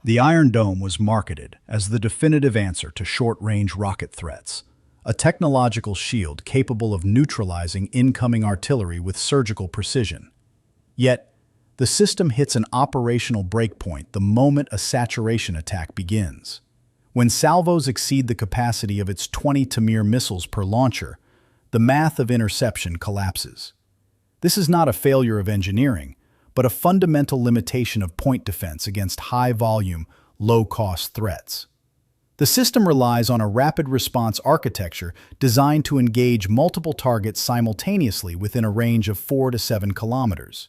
The Iron Dome was marketed as the definitive answer to short-range rocket threats, a technological shield capable of neutralizing incoming artillery with surgical precision. Yet, the system hits an operational breakpoint the moment a saturation attack begins. When salvos exceed the capacity of its 20 Tamir missiles per launcher, the math of interception collapses. This is not a failure of engineering, but a fundamental limitation of point defense against high-volume, low-cost threats. The system relies on a rapid response architecture designed to engage multiple targets simultaneously within a range of 4 to 7 kilometers.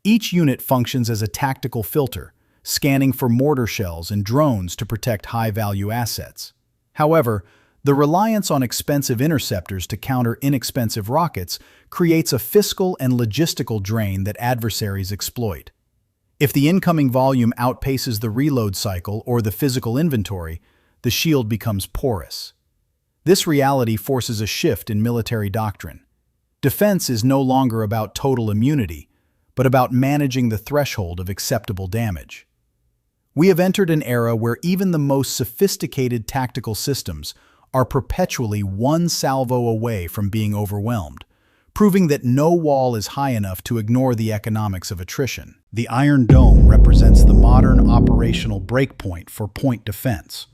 Each unit functions as a tactical filter, scanning for mortar shells and drones to protect high-value assets. However, the reliance on expensive interceptors to counter inexpensive rockets creates a fiscal and logistical drain that adversaries exploit. If the incoming volume outpaces the reload cycle or the physical inventory, the shield becomes porous. This reality forces a shift in military doctrine. Defense is no longer about total immunity, but about managing the threshold of acceptable damage. We have entered an era where even the most sophisticated tactical systems are perpetually one salvo away from being overwhelmed, proving that no wall is high enough to ignore the economics of attrition. The Iron Dome represents the modern operational breakpoint for point defense,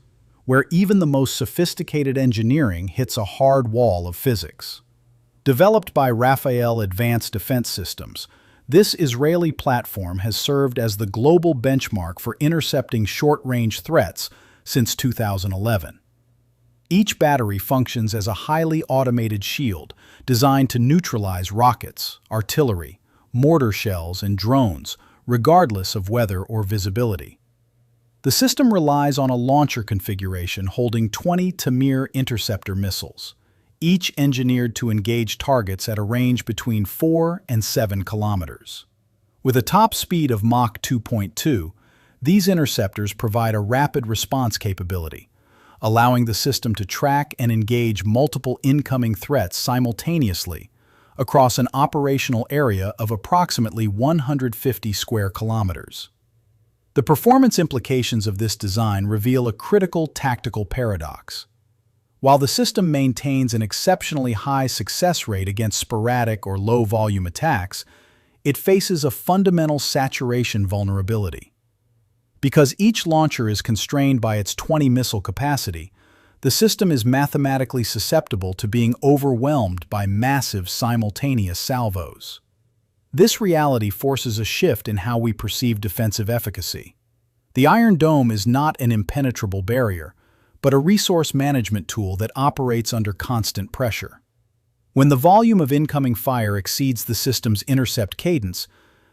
where even the most sophisticated engineering hits a hard wall of physics. Developed by Rafael Advanced Defense Systems, this Israeli platform has served as the global benchmark for intercepting short-range threats since 2011. Each battery functions as a highly automated shield designed to neutralize rockets, artillery, mortar shells, and drones, regardless of weather or visibility. The system relies on a launcher configuration holding 20 Tamir interceptor missiles, each engineered to engage targets at a range between 4 and 7 kilometers. With a top speed of Mach 2.2, these interceptors provide a rapid response capability, allowing the system to track and engage multiple incoming threats simultaneously across an operational area of approximately 150 square kilometers. The performance implications of this design reveal a critical tactical paradox. While the system maintains an exceptionally high success rate against sporadic or low-volume attacks, it faces a fundamental saturation vulnerability. Because each launcher is constrained by its 20-missile capacity, the system is mathematically susceptible to being overwhelmed by massive simultaneous salvos. This reality forces a shift in how we perceive defensive efficacy. The Iron Dome is not an impenetrable barrier, but a resource management tool that operates under constant pressure. When the volume of incoming fire exceeds the system's intercept cadence,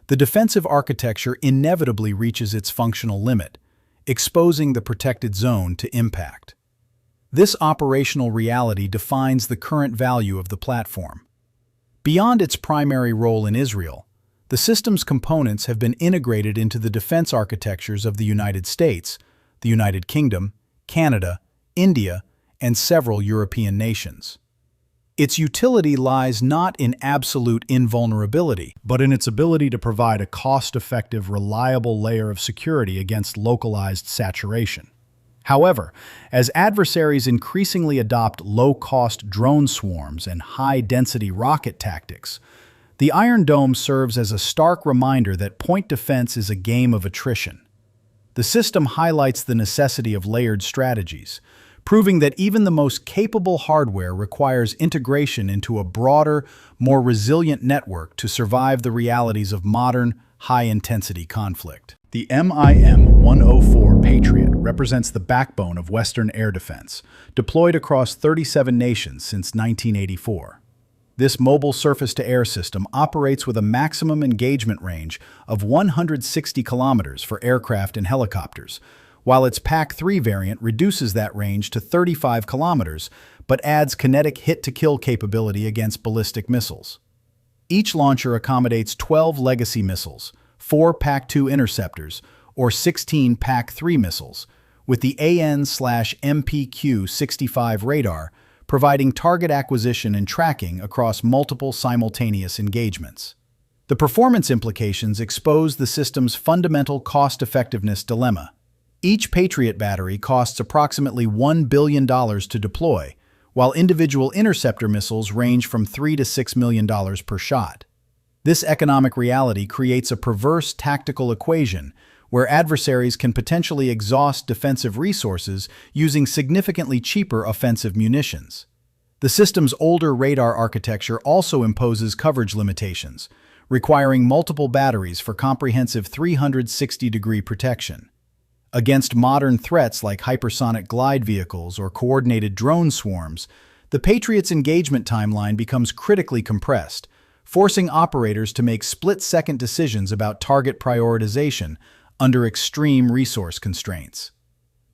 the defensive architecture inevitably reaches its functional limit, exposing the protected zone to impact. This operational reality defines the current value of the platform. Beyond its primary role in Israel, the system's components have been integrated into the defense architectures of the United States, the United Kingdom, Canada, India, and several European nations. Its utility lies not in absolute invulnerability, but in its ability to provide a cost-effective, reliable layer of security against localized saturation. However, as adversaries increasingly adopt low-cost drone swarms and high-density rocket tactics, the Iron Dome serves as a stark reminder that point defense is a game of attrition. The system highlights the necessity of layered strategies, proving that even the most capable hardware requires integration into a broader, more resilient network to survive the realities of modern, high-intensity conflict. The M1 Patriot represents the backbone of Western air defense, deployed across 37 nations since 1984. This mobile surface-to-air system operates with a maximum engagement range of 160 kilometers for aircraft and helicopters, while its PAC-3 variant reduces that range to 35 kilometers but adds kinetic hit-to-kill capability against ballistic missiles. Each launcher accommodates 12 legacy missiles, 4 PAC-2 interceptors, or 16 PAC-3 missiles, with the AN/MPQ-65 radar providing target acquisition and tracking across multiple simultaneous engagements. The performance implications expose the system's fundamental cost-effectiveness dilemma. Each Patriot battery costs approximately $1 billion to deploy, while individual interceptor missiles range from $3 to $6 million per shot. This economic reality creates a perverse tactical equation where adversaries can potentially exhaust defensive resources using significantly cheaper offensive munitions. The system's older radar architecture also imposes coverage limitations, requiring multiple batteries for comprehensive 360-degree protection. Against modern threats like hypersonic glide vehicles or coordinated drone swarms, the Patriot's engagement timeline becomes critically compressed, forcing operators to make split-second decisions about target prioritization under extreme resource constraints.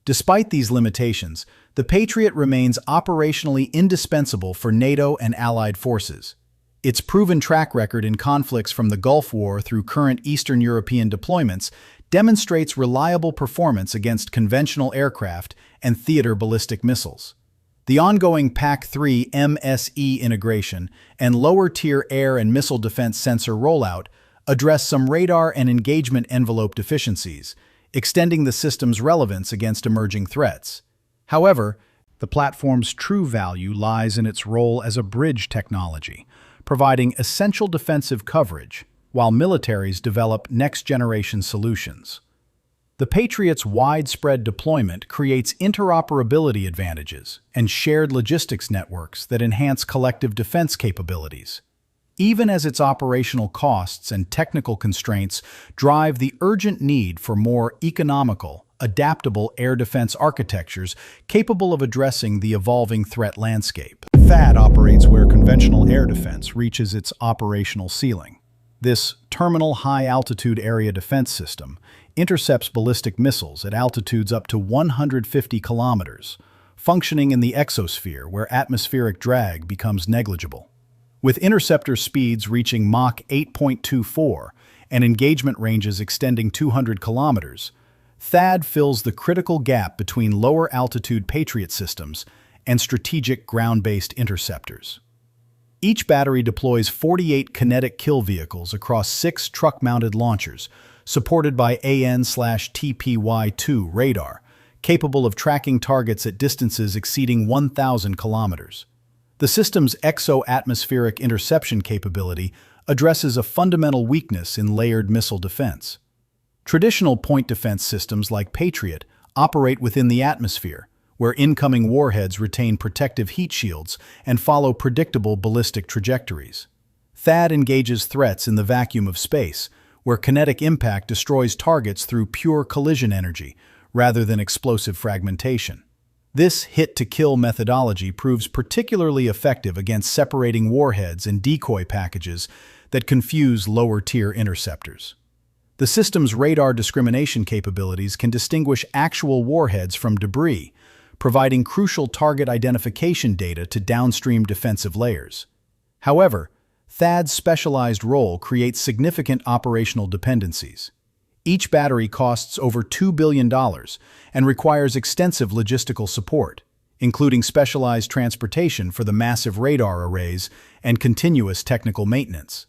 Despite these limitations, the Patriot remains operationally indispensable for NATO and allied forces. Its proven track record in conflicts from the Gulf War through current Eastern European deployments demonstrates reliable performance against conventional aircraft and theater ballistic missiles. The ongoing PAC-3 MSE integration and lower-tier air and missile defense sensor rollout address some radar and engagement envelope deficiencies, extending the system's relevance against emerging threats. However, the platform's true value lies in its role as a bridge technology, providing essential defensive coverage while militaries develop next-generation solutions. The Patriot's widespread deployment creates interoperability advantages and shared logistics networks that enhance collective defense capabilities, even as its operational costs and technical constraints drive the urgent need for more economical, adaptable air defense architectures capable of addressing the evolving threat landscape. THAAD operates where conventional air defense reaches its operational ceiling. This terminal high-altitude area defense system intercepts ballistic missiles at altitudes up to 150 kilometers, functioning in the exosphere where atmospheric drag becomes negligible. With interceptor speeds reaching Mach 8.24 and engagement ranges extending 200 kilometers, THAAD fills the critical gap between lower-altitude Patriot systems and strategic ground-based interceptors. Each battery deploys 48 kinetic kill vehicles across 6 truck-mounted launchers, supported by AN/TPY-2 radar, capable of tracking targets at distances exceeding 1,000 kilometers. The system's exoatmospheric interception capability addresses a fundamental weakness in layered missile defense. Traditional point defense systems like Patriot operate within the atmosphere, where incoming warheads retain protective heat shields and follow predictable ballistic trajectories. THAAD engages threats in the vacuum of space, where kinetic impact destroys targets through pure collision energy rather than explosive fragmentation. This hit-to-kill methodology proves particularly effective against separating warheads and decoy packages that confuse lower-tier interceptors. The system's radar discrimination capabilities can distinguish actual warheads from debris, providing crucial target identification data to downstream defensive layers. However, THAAD's specialized role creates significant operational dependencies. Each battery costs over $2 billion and requires extensive logistical support, including specialized transportation for the massive radar arrays and continuous technical maintenance.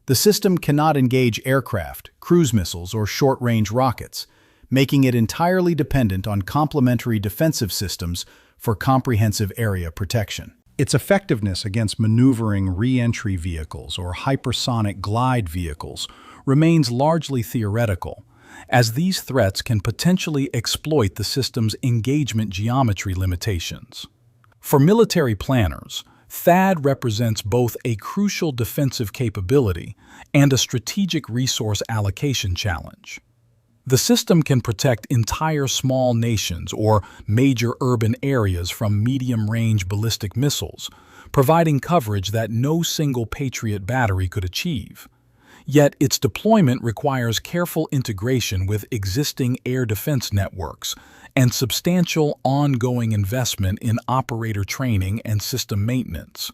The system cannot engage aircraft, cruise missiles, or short-range rockets, making it entirely dependent on complementary defensive systems for comprehensive area protection. Its effectiveness against maneuvering re-entry vehicles or hypersonic glide vehicles remains largely theoretical, as these threats can potentially exploit the system's engagement geometry limitations. For military planners, THAAD represents both a crucial defensive capability and a strategic resource allocation challenge. The system can protect entire small nations or major urban areas from medium-range ballistic missiles, providing coverage that no single Patriot battery could achieve. Yet its deployment requires careful integration with existing air defense networks and substantial ongoing investment in operator training and system maintenance.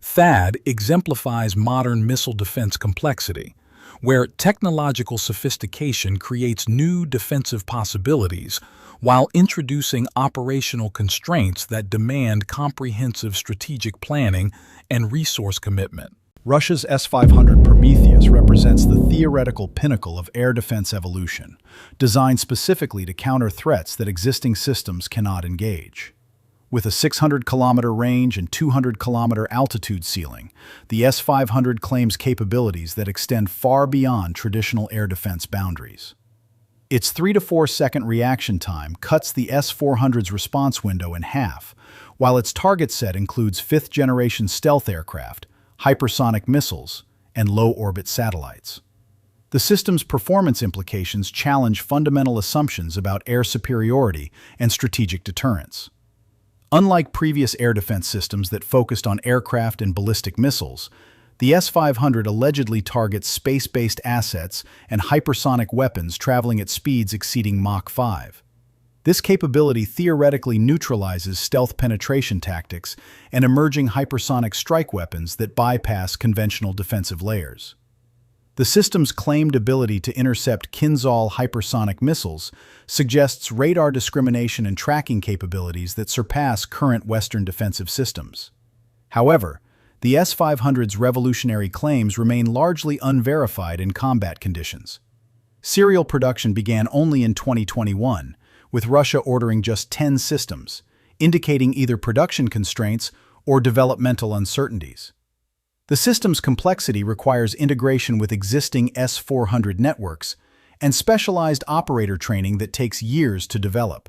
THAAD exemplifies modern missile defense complexity, where technological sophistication creates new defensive possibilities while introducing operational constraints that demand comprehensive strategic planning and resource commitment. Russia's S-500 Prometheus represents the theoretical pinnacle of air defense evolution, designed specifically to counter threats that existing systems cannot engage. With a 600-kilometer range and 200-kilometer altitude ceiling, the S-500 claims capabilities that extend far beyond traditional air defense boundaries. Its 3 to 4 second reaction time cuts the S-400's response window in half, while its target set includes fifth-generation stealth aircraft, hypersonic missiles, and low-orbit satellites. The system's performance implications challenge fundamental assumptions about air superiority and strategic deterrence. Unlike previous air defense systems that focused on aircraft and ballistic missiles, the S-500 allegedly targets space-based assets and hypersonic weapons traveling at speeds exceeding Mach 5. This capability theoretically neutralizes stealth penetration tactics and emerging hypersonic strike weapons that bypass conventional defensive layers. The system's claimed ability to intercept Kinzhal hypersonic missiles suggests radar discrimination and tracking capabilities that surpass current Western defensive systems. However, the S-500's revolutionary claims remain largely unverified in combat conditions. Serial production began only in 2021, with Russia ordering just 10 systems, indicating either production constraints or developmental uncertainties. The system's complexity requires integration with existing S-400 networks and specialized operator training that takes years to develop.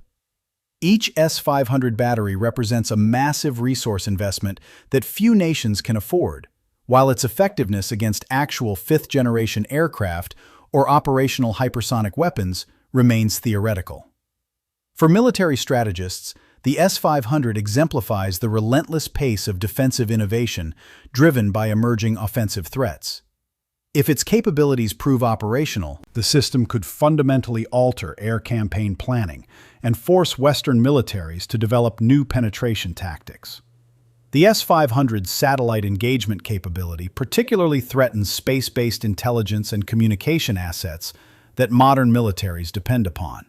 Each S-500 battery represents a massive resource investment that few nations can afford, while its effectiveness against actual fifth-generation aircraft or operational hypersonic weapons remains theoretical. For military strategists, the S-500 exemplifies the relentless pace of defensive innovation driven by emerging offensive threats. If its capabilities prove operational, the system could fundamentally alter air campaign planning and force Western militaries to develop new penetration tactics. The S-500's satellite engagement capability particularly threatens space-based intelligence and communication assets that modern militaries depend upon.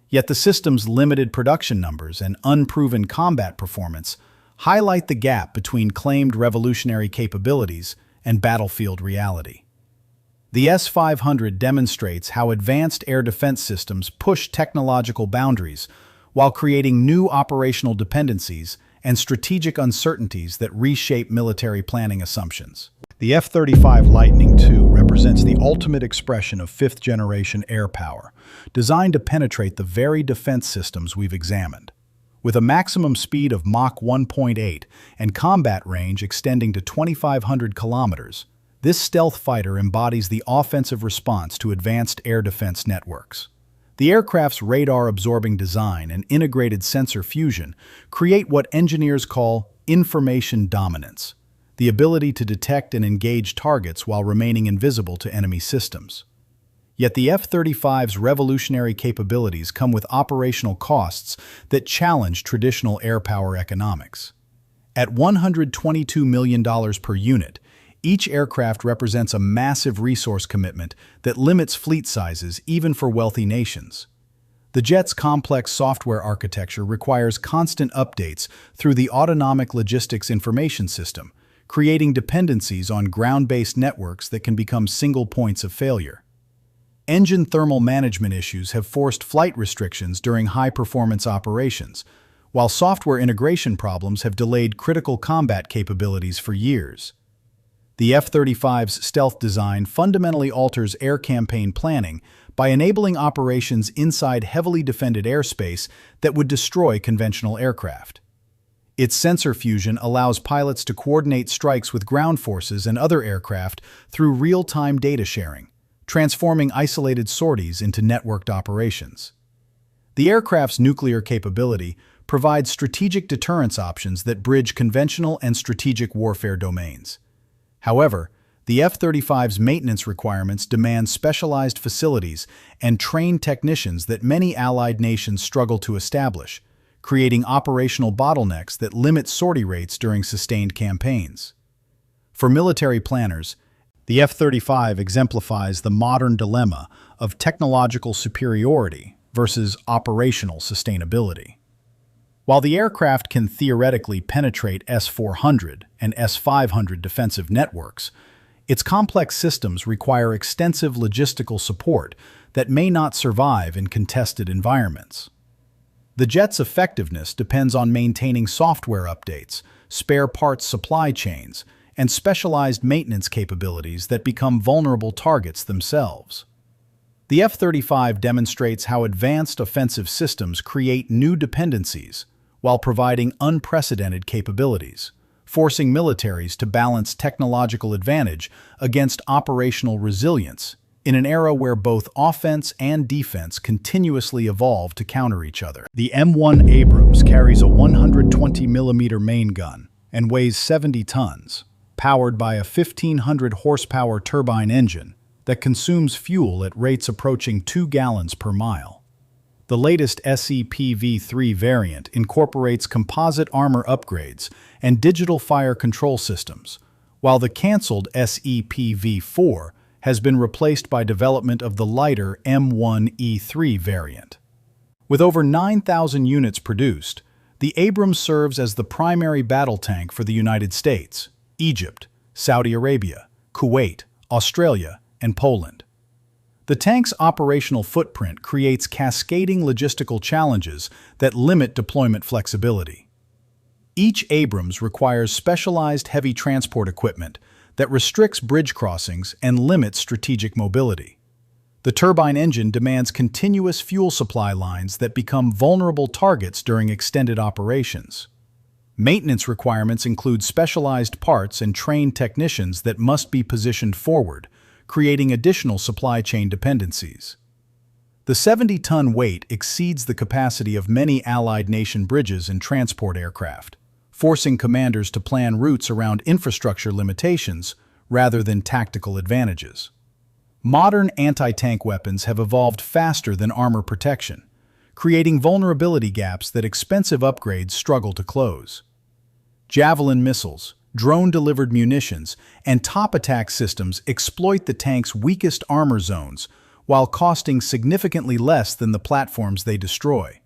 Yet the system's limited production numbers and unproven combat performance highlight the gap between claimed revolutionary capabilities and battlefield reality. The S-500 demonstrates how advanced air defense systems push technological boundaries while creating new operational dependencies and strategic uncertainties that reshape military planning assumptions. The F-35 Lightning II represents the ultimate expression of fifth-generation air power, designed to penetrate the very defense systems we've examined. With a maximum speed of Mach 1.8 and combat range extending to 2,500 kilometers, this stealth fighter embodies the offensive response to advanced air defense networks. The aircraft's radar-absorbing design and integrated sensor fusion create what engineers call information dominance, the ability to detect and engage targets while remaining invisible to enemy systems. Yet the F-35's revolutionary capabilities come with operational costs that challenge traditional air power economics. At $122 million per unit, each aircraft represents a massive resource commitment that limits fleet sizes even for wealthy nations. The jet's complex software architecture requires constant updates through the Autonomic Logistics Information System, creating dependencies on ground-based networks that can become single points of failure. Engine thermal management issues have forced flight restrictions during high-performance operations, while software integration problems have delayed critical combat capabilities for years. The F-35's stealth design fundamentally alters air campaign planning by enabling operations inside heavily defended airspace that would destroy conventional aircraft. Its sensor fusion allows pilots to coordinate strikes with ground forces and other aircraft through real-time data sharing, transforming isolated sorties into networked operations. The aircraft's nuclear capability provides strategic deterrence options that bridge conventional and strategic warfare domains. However, the F-35's maintenance requirements demand specialized facilities and trained technicians that many allied nations struggle to establish, creating operational bottlenecks that limit sortie rates during sustained campaigns. For military planners, the F-35 exemplifies the modern dilemma of technological superiority versus operational sustainability. While the aircraft can theoretically penetrate S-400 and S-500 defensive networks, its complex systems require extensive logistical support that may not survive in contested environments. The jet's effectiveness depends on maintaining software updates, spare parts supply chains, and specialized maintenance capabilities that become vulnerable targets themselves. The F-35 demonstrates how advanced offensive systems create new dependencies while providing unprecedented capabilities, forcing militaries to balance technological advantage against operational resilience in an era where both offense and defense continuously evolve to counter each other. The M1 Abrams carries a 120mm main gun and weighs 70 tons, powered by a 1,500-horsepower turbine engine that consumes fuel at rates approaching 2 gallons per mile. The latest SEPV3 variant incorporates composite armor upgrades and digital fire control systems, while the canceled SEPV4 has been replaced by development of the lighter M1E3 variant. With over 9,000 units produced, the Abrams serves as the primary battle tank for the United States, Egypt, Saudi Arabia, Kuwait, Australia, and Poland. The tank's operational footprint creates cascading logistical challenges that limit deployment flexibility. Each Abrams requires specialized heavy transport equipment that restricts bridge crossings and limits strategic mobility. The turbine engine demands continuous fuel supply lines that become vulnerable targets during extended operations. Maintenance requirements include specialized parts and trained technicians that must be positioned forward, creating additional supply chain dependencies. The 70-ton weight exceeds the capacity of many Allied nation bridges and transport aircraft, forcing commanders to plan routes around infrastructure limitations rather than tactical advantages. Modern anti-tank weapons have evolved faster than armor protection, creating vulnerability gaps that expensive upgrades struggle to close. Javelin missiles, drone-delivered munitions, and top attack systems exploit the tank's weakest armor zones while costing significantly less than the platforms they destroy.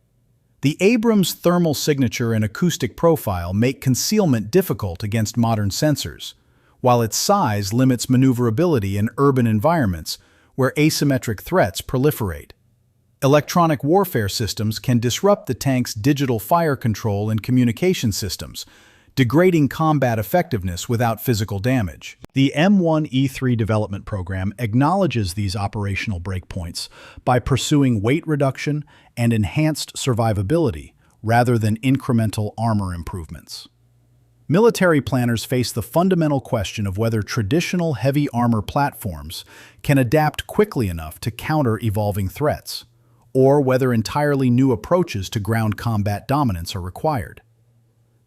The Abrams' thermal signature and acoustic profile make concealment difficult against modern sensors, while its size limits maneuverability in urban environments where asymmetric threats proliferate. Electronic warfare systems can disrupt the tank's digital fire control and communication systems, degrading combat effectiveness without physical damage. The M1E3 development program acknowledges these operational breakpoints by pursuing weight reduction and enhanced survivability rather than incremental armor improvements. Military planners face the fundamental question of whether traditional heavy armor platforms can adapt quickly enough to counter evolving threats, or whether entirely new approaches to ground combat dominance are required.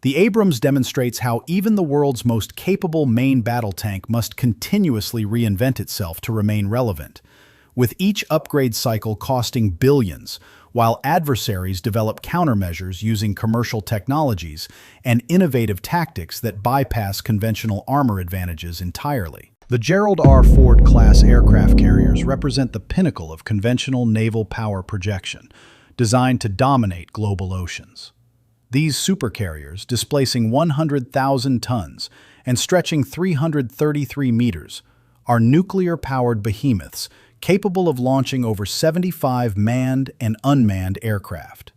The Abrams demonstrates how even the world's most capable main battle tank must continuously reinvent itself to remain relevant, with each upgrade cycle costing billions, while adversaries develop countermeasures using commercial technologies and innovative tactics that bypass conventional armor advantages entirely. The Gerald R. Ford-class aircraft carriers represent the pinnacle of conventional naval power projection, designed to dominate global oceans. These supercarriers, displacing 100,000 tons and stretching 333 meters, are nuclear-powered behemoths capable of launching over 75 manned and unmanned aircraft.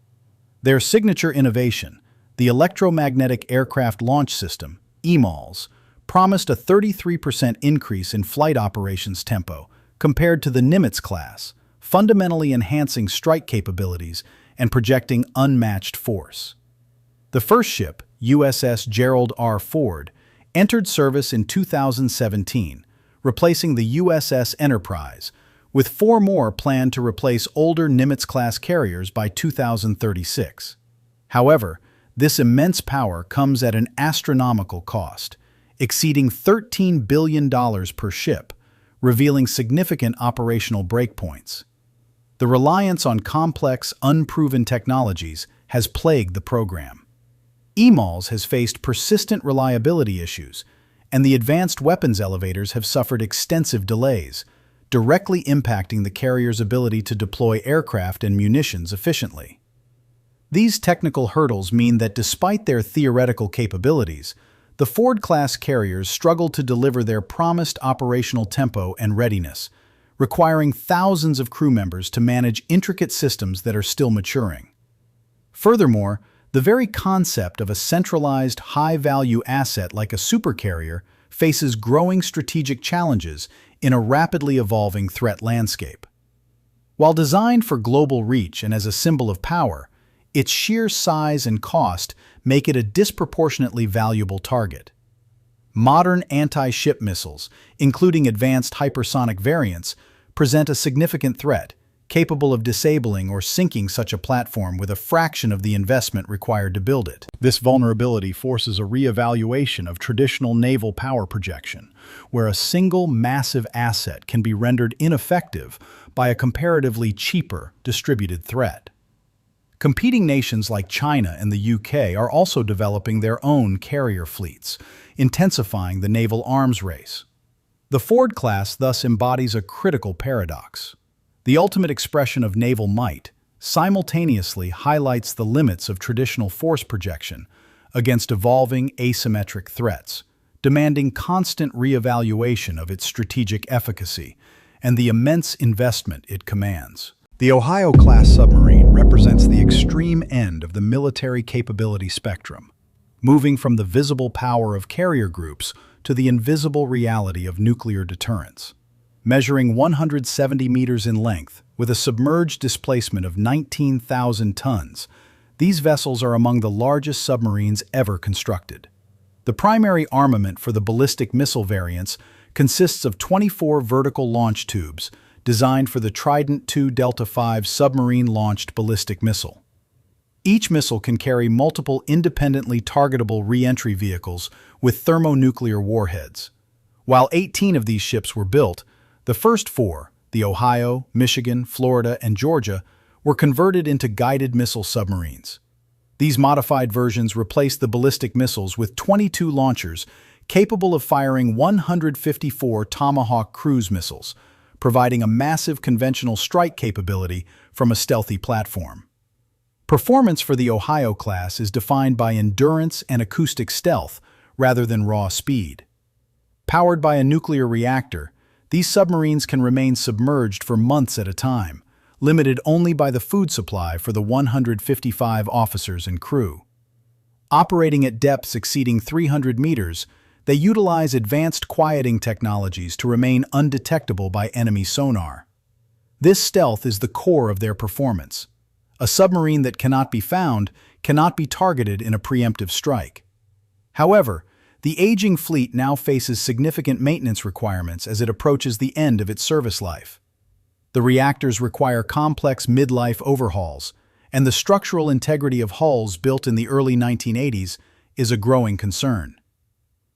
Their signature innovation, the Electromagnetic Aircraft Launch System, EMALS, promised a 33% increase in flight operations tempo compared to the Nimitz class, fundamentally enhancing strike capabilities and projecting unmatched force. The first ship, USS Gerald R. Ford, entered service in 2017, replacing the USS Enterprise, with 4 more planned to replace older Nimitz-class carriers by 2036. However, this immense power comes at an astronomical cost, exceeding $13 billion per ship, revealing significant operational breakpoints. The reliance on complex, unproven technologies has plagued the program. EMALS has faced persistent reliability issues, and the advanced weapons elevators have suffered extensive delays, directly impacting the carrier's ability to deploy aircraft and munitions efficiently. These technical hurdles mean that despite their theoretical capabilities, the Ford-class carriers struggle to deliver their promised operational tempo and readiness, requiring thousands of crew members to manage intricate systems that are still maturing. Furthermore, the very concept of a centralized, high-value asset like a supercarrier faces growing strategic challenges in a rapidly evolving threat landscape. While designed for global reach and as a symbol of power, its sheer size and cost make it a disproportionately valuable target. Modern anti-ship missiles, including advanced hypersonic variants, present a significant threat, capable of disabling or sinking such a platform with a fraction of the investment required to build it. This vulnerability forces a re-evaluation of traditional naval power projection, where a single massive asset can be rendered ineffective by a comparatively cheaper distributed threat. Competing nations like China and the UK are also developing their own carrier fleets, intensifying the naval arms race. The Ford class thus embodies a critical paradox. The ultimate expression of naval might simultaneously highlights the limits of traditional force projection against evolving asymmetric threats, demanding constant re-evaluation of its strategic efficacy and the immense investment it commands. The Ohio-class submarine represents the extreme end of the military capability spectrum, moving from the visible power of carrier groups to the invisible reality of nuclear deterrence. Measuring 170 meters in length, with a submerged displacement of 19,000 tons, these vessels are among the largest submarines ever constructed. The primary armament for the ballistic missile variants consists of 24 vertical launch tubes, designed for the Trident II Delta V submarine-launched ballistic missile. Each missile can carry multiple independently targetable re-entry vehicles with thermonuclear warheads. While 18 of these ships were built, the first 4, the Ohio, Michigan, Florida, and Georgia, were converted into guided missile submarines. These modified versions replaced the ballistic missiles with 22 launchers capable of firing 154 Tomahawk cruise missiles, providing a massive conventional strike capability from a stealthy platform. Performance for the Ohio class is defined by endurance and acoustic stealth rather than raw speed. Powered by a nuclear reactor, these submarines can remain submerged for months at a time, limited only by the food supply for the 155 officers and crew. Operating at depths exceeding 300 meters, they utilize advanced quieting technologies to remain undetectable by enemy sonar. This stealth is the core of their performance. A submarine that cannot be found cannot be targeted in a preemptive strike. However, the aging fleet now faces significant maintenance requirements as it approaches the end of its service life. The reactors require complex mid-life overhauls, and the structural integrity of hulls built in the early 1980s is a growing concern.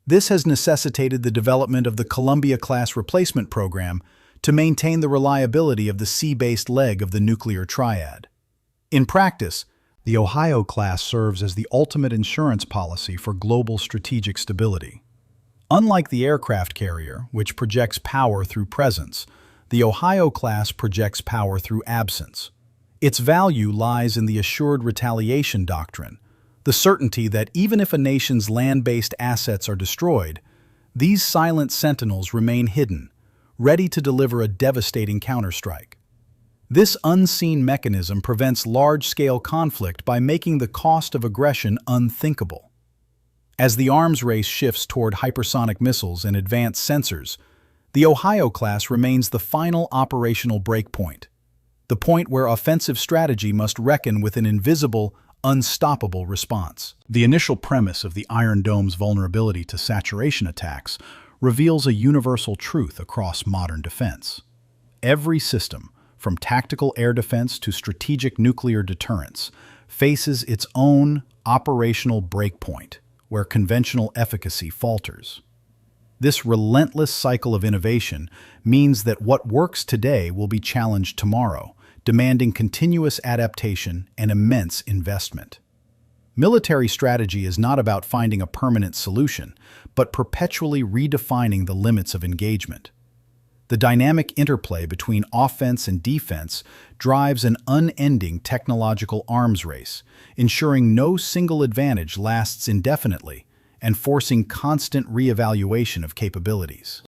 This has necessitated the development of the Columbia-class replacement program to maintain the reliability of the sea-based leg of the nuclear triad. In practice, the Ohio class serves as the ultimate insurance policy for global strategic stability. Unlike the aircraft carrier, which projects power through presence, the Ohio class projects power through absence. Its value lies in the assured retaliation doctrine, the certainty that even if a nation's land-based assets are destroyed, these silent sentinels remain hidden, ready to deliver a devastating counterstrike. This unseen mechanism prevents large-scale conflict by making the cost of aggression unthinkable. As the arms race shifts toward hypersonic missiles and advanced sensors, the Ohio class remains the final operational breakpoint, the point where offensive strategy must reckon with an invisible, unstoppable response. The initial premise of the Iron Dome's vulnerability to saturation attacks reveals a universal truth across modern defense. Every system, from tactical air defense to strategic nuclear deterrence, faces its own operational breakpoint, where conventional efficacy falters. This relentless cycle of innovation means that what works today will be challenged tomorrow, demanding continuous adaptation and immense investment. Military strategy is not about finding a permanent solution, but perpetually redefining the limits of engagement. The dynamic interplay between offense and defense drives an unending technological arms race, ensuring no single advantage lasts indefinitely and forcing constant reevaluation of capabilities.